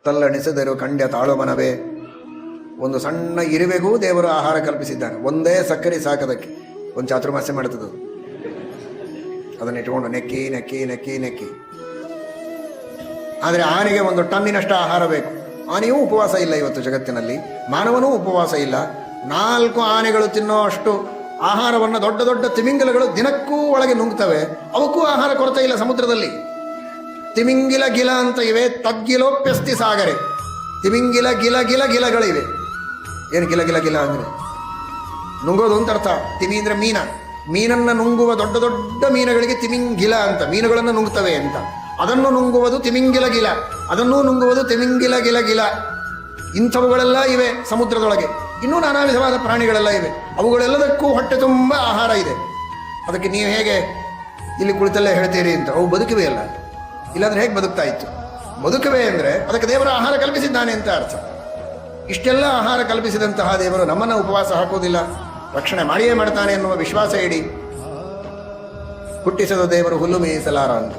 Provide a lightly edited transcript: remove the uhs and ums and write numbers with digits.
ತಲ್ಲಣಿಸಿದರು ಖಂಡ್ಯ ತಾಳು ಮನವೇ. ಒಂದು ಸಣ್ಣ ಇರುವೆಗೂ ದೇವರು ಆಹಾರ ಕಲ್ಪಿಸಿದ್ದಾನೆ. ಒಂದೇ ಸಕ್ಕರೆ ಸಾಕದಕ್ಕೆ ಒಂದು ಚಾತುರ್ಮಾಸ್ಯ ಮಾಡ್ತದೆ. ಅದನ್ನ ಇಟ್ಕೊಂಡು ನೆಕ್ಕಿ ನೆಕ್ಕಿ ನೆಕ್ಕಿ ನೆಕ್ಕಿ. ಆದರೆ ಆನೆಗೆ 1 ಟನ್ನಿನಷ್ಟು ಆಹಾರ ಬೇಕು. ಆನೆಯೂ ಉಪವಾಸ ಇಲ್ಲ ಇವತ್ತು ಜಗತ್ತಿನಲ್ಲಿ, ಮಾನವನೂ ಉಪವಾಸ ಇಲ್ಲ. 4 ಆನೆಗಳು ತಿನ್ನೋ ಅಷ್ಟು ಆಹಾರವನ್ನು ದೊಡ್ಡ ದೊಡ್ಡ ತಿಮಿಂಗಿಲಗಳು ದಿನಕ್ಕೂ ಒಳಗೆ ನುಂಗ್ತವೆ. ಅವಕ್ಕೂ ಆಹಾರ ಕೊರತೆ ಇಲ್ಲ ಸಮುದ್ರದಲ್ಲಿ. ತಿಮಿಂಗಿಲ ಗಿಲ ಅಂತ ಇವೆ, ತಗ್ಗಿಲೋಪ್ಯಸ್ತಿ ಸಾಗರೆ. ತಿಮಿಂಗಿಲ ಗಿಲ ಗಿಲ ಗಿಲಗಳಿವೆ. ಏನು ಗಿಲ ಗಿಲ ಗಿಲ ಅಂದರೆ ನುಂಗೋದು ಅಂತ ಅರ್ಥ. ತಿಮಿ ಅಂದರೆ ಮೀನನ್ನು ನುಂಗುವ ದೊಡ್ಡ ದೊಡ್ಡ ಮೀನುಗಳಿಗೆ ತಿಮಿಂಗಿಲ ಅಂತ, ಮೀನುಗಳನ್ನು ನುಂಗ್ತವೆ ಅಂತ. ಅದನ್ನು ನುಂಗುವುದು ತಿಮಿಂಗಿಲ ಗಿಲ, ಅದನ್ನೂ ನುಂಗುವುದು ತಿಮಿಂಗಿಲ ಗಿಲ ಗಿಲ. ಇಂಥವುಗಳೆಲ್ಲ ಇವೆ ಸಮುದ್ರದೊಳಗೆ. ಇನ್ನೂ ನಾನಾ ವಿಧವಾದ ಪ್ರಾಣಿಗಳೆಲ್ಲ ಇವೆ. ಅವುಗಳೆಲ್ಲದಕ್ಕೂ ಹೊಟ್ಟೆ ತುಂಬ ಆಹಾರ ಇದೆ. ಅದಕ್ಕೆ ನೀವು ಹೇಗೆ ಇಲ್ಲಿ ಕುಳಿತಲ್ಲೇ ಹೇಳ್ತೀರಿ ಅಂತ, ಅವು ಬದುಕಿವೆ ಅಲ್ಲ, ಇಲ್ಲಾಂದ್ರೆ ಹೇಗೆ ಬದುಕ್ತಾ ಇತ್ತು? ಬದುಕುವೆ ಅಂದರೆ ಅದಕ್ಕೆ ದೇವರ ಆಹಾರ ಕಲ್ಪಿಸಿದ್ದಾನೆ ಅಂತ ಅರ್ಥ. ಇಷ್ಟೆಲ್ಲ ಆಹಾರ ಕಲ್ಪಿಸಿದಂತಹ ದೇವರು ನಮ್ಮನ್ನು ಉಪವಾಸ ಹಾಕೋದಿಲ್ಲ, ರಕ್ಷಣೆ ಮಾಡಿಯೇ ಮಾಡ್ತಾನೆ ಎನ್ನುವ ವಿಶ್ವಾಸ ಇಡಿ. ಹುಟ್ಟಿಸದ ದೇವರು ಹುಲ್ಲು ಮೇಯಿಸಲಾರ ಅಂತ.